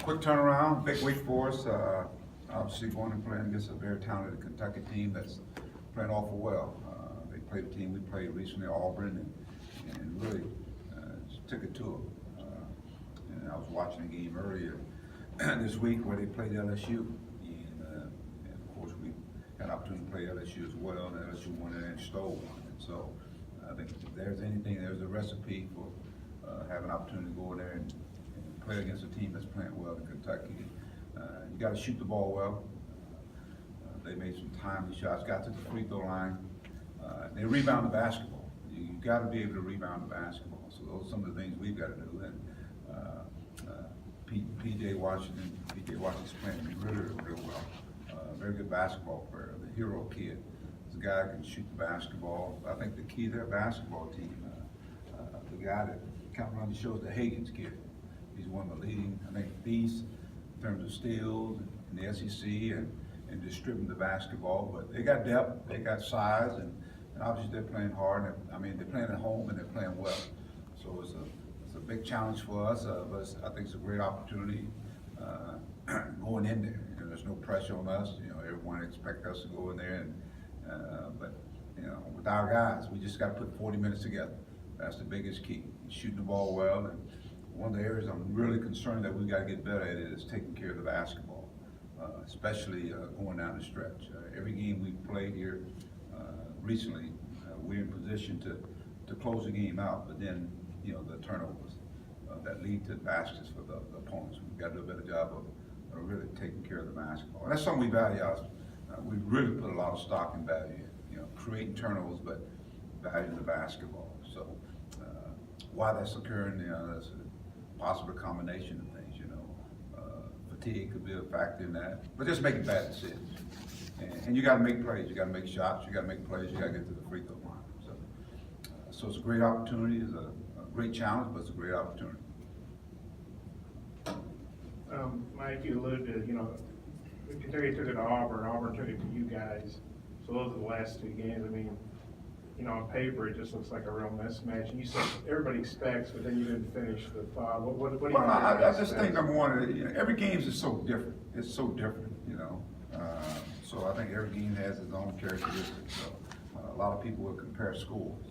quick turnaround, big week for us. Obviously going and playing against a very talented Kentucky team that's playing awful well. They played a team we played recently, Auburn, and really took it to them. And I was watching a game earlier this week where they played LSU, and of course we had an opportunity to play LSU as well, and LSU won it and stole one. And so I think if there's anything, there's a recipe for having an opportunity to go in there and play against a team that's playing well in Kentucky. You got to shoot the ball well. They made some timely shots, got to the free throw line. They rebound the basketball. You got to be able to rebound the basketball. So those are some of the things we've got to do. And P.J. Washington's playing really well. Very good basketball player. The hero kid. He's a guy that can shoot the basketball. I think the key to their basketball team, the guy that kind of runs the show is the Higgins kid. He's one of the leading, I think, thieves in terms of steals in the SEC and distributing the basketball. But they got depth, they got size, and obviously they're playing hard. I mean, they're playing at home and they're playing well. So it's a big challenge for us, but I think it's a great opportunity going in there. You know, there's no pressure on us. You know, everyone expects us to go in there, but you know, with our guys, we just got to put 40 minutes together. That's the biggest key. Shooting the ball well, and one of the areas I'm really concerned that we've got to get better at is taking care of the basketball, especially going down the stretch. Every game we've played here recently, we're in position to close the game out, but then, you know, the turnovers that lead to baskets for the opponents. We've got to do a better job of really taking care of the basketball. And that's something we value. We really put a lot of stock and value in, you know, creating turnovers, but valuing the basketball. So why that's occurring, you know, that's a possible combination of things, you know. Fatigue could be a factor in that, but just making bad decisions. And you got to make plays, you got to make shots, you got to make plays, you got to get to the free throw line. So it's a great opportunity, it's a great challenge, but it's a great opportunity. Mike, you alluded to, you know, Kentucky took it to Auburn, Auburn took it to you guys. So those are the last two games. I mean, you know, on paper, it just looks like a real mismatch. And you said everybody expects, but then you didn't finish the thought. What do you think? I just think number one, you know, every game is so different. It's so different, you know. So I think every game has its own characteristics. So a lot of people will compare scores,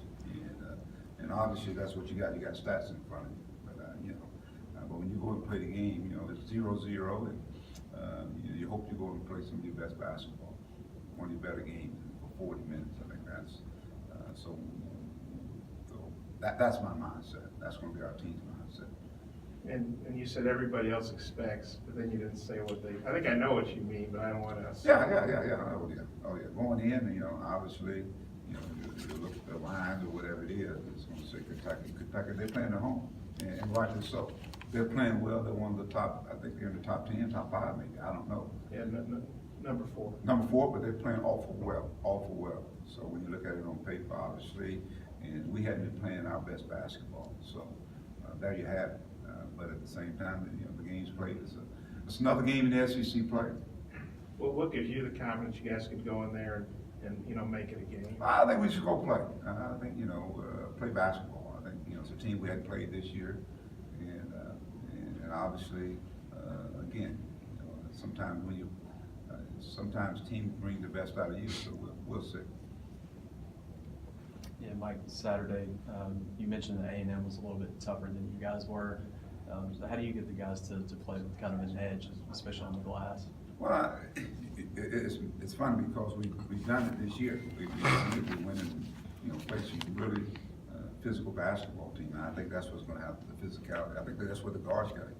and obviously that's what you got. You got stats in front of you, but when you go and play the game, you know, it's 0-0, and you hope you go and play some of your best basketball, one of your better games for 40 minutes. I think that's that's my mindset. That's going to be our team's mindset. And you said everybody else expects, but then you didn't say what they. I think I know what you mean, but I don't want to. Yeah. Oh yeah. Going in, you know, obviously, you know, you look at the lines or whatever it is. It's going to say Kentucky. They're playing at home, and rightly so. They're playing well. They're one of the top. I think they're in the top 10, top 5, maybe. I don't know. Yeah, number 4. Number 4, but they're playing awful well. So when you look at it on paper, obviously, and we hadn't been playing our best basketball. So there you have it. But at the same time, you know, the game's played. It's another game in the SEC play. Well, what gives you the confidence you guys could go in there and you know, make it a game? I think we should go play. I think, you know, play basketball. I think, you know, it's a team we hadn't played this year, and obviously, again, you know, sometimes when you, sometimes teams bring the best out of you. So we'll see. Yeah, Mike, Saturday, you mentioned that A&M was a little bit tougher than you guys were. So how do you get the guys to play with kind of an edge, especially on the glass? Well, it's funny because we've done it this year. We've been winning, you know, facing really physical basketball team. And I think that's what's going to happen, the physicality. I think that's where the guards got to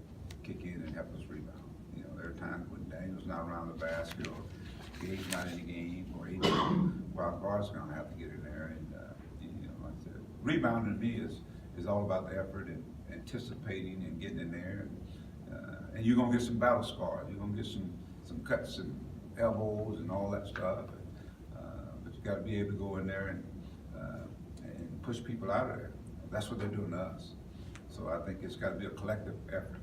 kick in and help us rebound. You know, there are times when Daniel's not around the basket or Gabe's not in the game or even while guards going to have to get in there. And you know, like I said, rebounding to me is all about the effort and anticipating and getting in there. And you're going to get some battle scars. You're going to get some cuts and elbows and all that stuff. But you got to be able to go in there and push people out of there. That's what they're doing to us. So I think it's got to be a collective effort.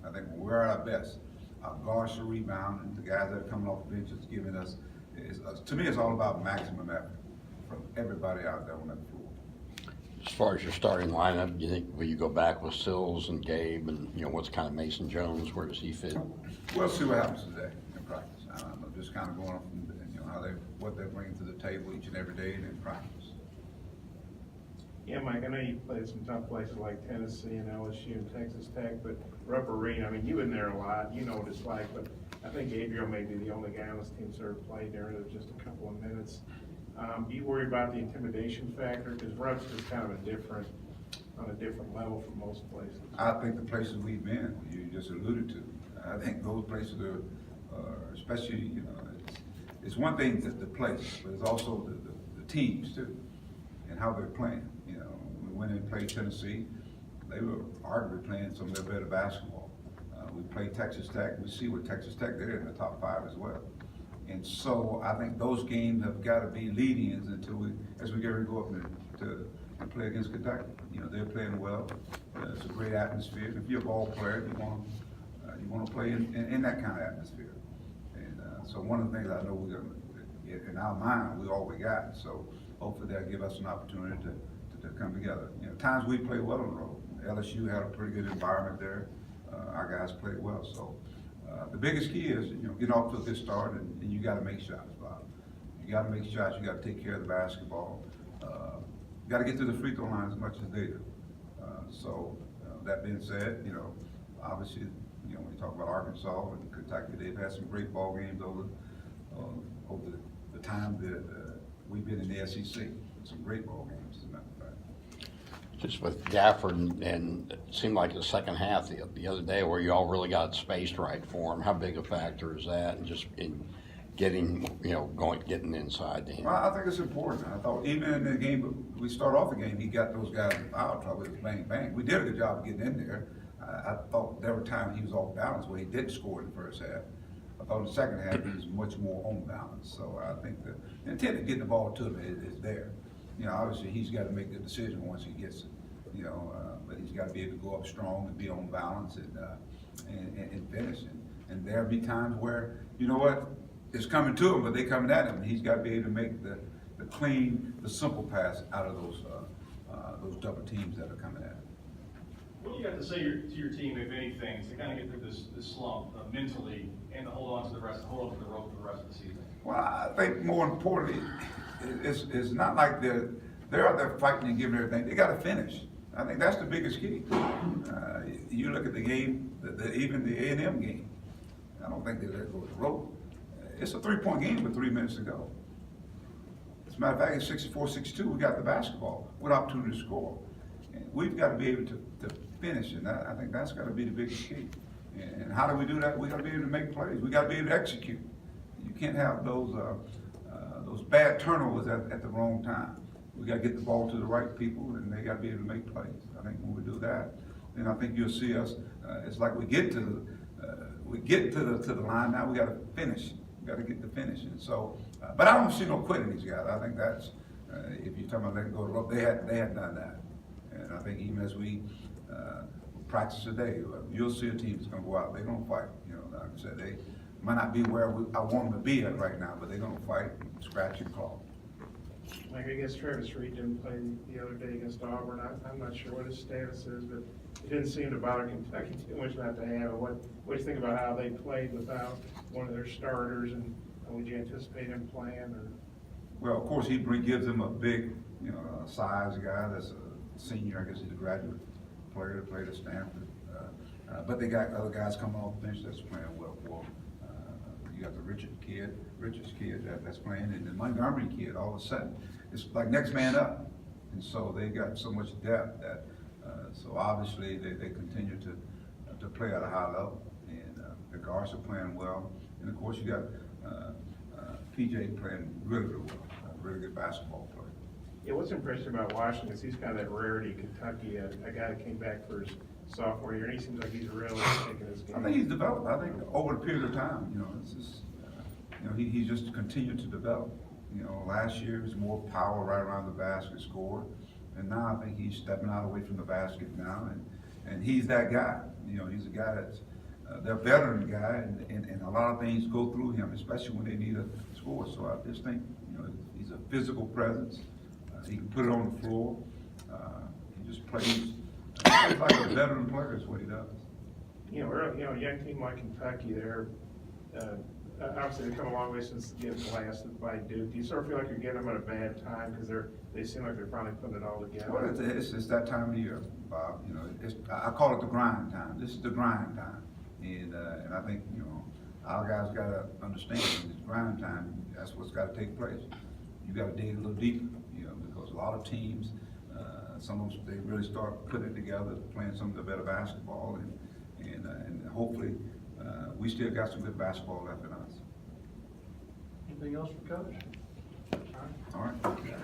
I think when we're at our best, our guards are rebounding, the guys that are coming off the bench is giving us, to me, it's all about maximum effort from everybody out there on that floor. As far as your starting lineup, do you think, will you go back with Sills and Gabe and, what's kind of Mason Jones, where does he fit? We'll see what happens today in practice. I'm just kind of going off from, what they're bringing to the table each and every day and in practice. Yeah, Mike, I know you played some tough places like Tennessee and LSU and Texas Tech, but Rupp Arena, I mean, you've been there a lot, you know what it's like, but I think Gabriel may be the only guy on this team that's ever played there, it was just a couple of minutes. Do you worry about the intimidation factor? Because Rupp's just kind of on a different level from most places. I think the places we've been, you just alluded to, I think those places are, especially, it's one thing to the place, but it's also the teams too, and how they're playing. We went in and played Tennessee, they were arguably playing some of their better basketball. We played Texas Tech, we see what Texas Tech, they're in the top 5 as well. And so I think those games have got to be lead-ins as we get ready to go up and play against Kentucky. They're playing well. It's a great atmosphere. If you're a ball player, you want to play in that kind of atmosphere. And so one of the things I know we're going to, in our mind, we all we got. So hopefully that'll give us an opportunity to come together. Times we play well on the road. LSU had a pretty good environment there. Our guys played well. So the biggest key is, getting off to a good start, and you got to make shots, Bob. You got to make shots. You got to take care of the basketball. You got to get to the free throw line as much as they do. That being said, obviously, when you talk about Arkansas and Kentucky, they've had some great ball games over the time that we've been in the SEC. Some great ball games, as a matter of fact. Just with Gafford, and it seemed like the second half the other day where you all really got spaced right for him. How big a factor is that, and just in getting, getting inside to him? Well, I think it's important. I thought even in the game, we start off the game, he got those guys in foul trouble. It was bang, bang. We did a good job of getting in there. I thought there were times he was off balance where he didn't score in the first half. I thought in the second half he was much more on balance. So I think the intent of getting the ball to him is there. Obviously he's got to make the decision once he gets it. But he's got to be able to go up strong and be on balance and finish. And there'll be times where, it's coming to him, but they coming at him. And he's got to be able to make the clean, the simple pass out of those double teams that are coming at him. What do you got to say to your team, if anything, to kind of get through this slump mentally and to hold on to the rope for the rest of the season? Well, I think more importantly, it's not like they're out there fighting and giving everything. They got to finish. I think that's the biggest key. You look at the game, even the A&M game. I don't think they let go of the rope. It's a 3-point game with 3 minutes to go. As a matter of fact, it's 64-62. We got the basketball with opportunity to score. And we've got to be able to finish, and I think that's got to be the biggest key. And how do we do that? We got to be able to make plays. We got to be able to execute. You can't have those bad turnovers at the wrong time. We got to get the ball to the right people, and they got to be able to make plays. I think when we do that, then I think you'll see us. It's like we get to the line now. We got to finish. We got to get the finish. And so, but I don't see no quitting these guys. I think that's if you're talking about letting go of the rope, they had done that. And I think even as we practice today, you'll see a team that's going to go out. They're going to fight. Like I said, they might not be where I want them to be at right now, but they're going to fight, scratch and claw. Like, I guess Travis Reed didn't play the other day against Auburn. I'm not sure what his status is, but it didn't seem to bother Kentucky too much not to have it. What do you think about how they played without one of their starters, and would you anticipate him playing? Or? Well, of course, he gives them a big, size guy that's a senior. I guess he's a graduate player that played at Stanford. But they got other guys coming off the bench that's playing well for them. You got the Richards kid that's playing, and the Montgomery kid. All of a sudden, it's like next man up, and so they got so much depth that. So obviously they continue to play at a high level, and the guards are playing well, and of course you got PJ playing really, really well, really good basketball player. Yeah, what's impressive about Washington is he's kind of that rarity Kentucky, a guy that came back for his sophomore year, and he seems like he's really taking his game. I think he's developed. I think over the period of time, it's just, he's just continued to develop. Last year was more power right around the basket score, and now I think he's stepping out away from the basket now, and he's that guy. He's a guy that's they're a veteran guy, and a lot of things go through him, especially when they need a score. So I just think, he's a physical presence. He can put it on the floor. He just plays like a veteran player is what he does. You know, a young team like Kentucky, obviously they've come a long way since getting blasted by Duke. Do you sort of feel like you're getting them at a bad time because they seem like they're finally putting it all Well, together? it's that time of year, Bob, you know, I call it the grind time. This is the grind time. And I think, you know, our guys gotta understand this grind time, that's what's gotta take place. You gotta dig a little deeper, you know, because a lot of teams, some of them, they really start putting it together, playing some of the better basketball, and hopefully, we still got some good basketball left in us. Anything else for Coach? All right?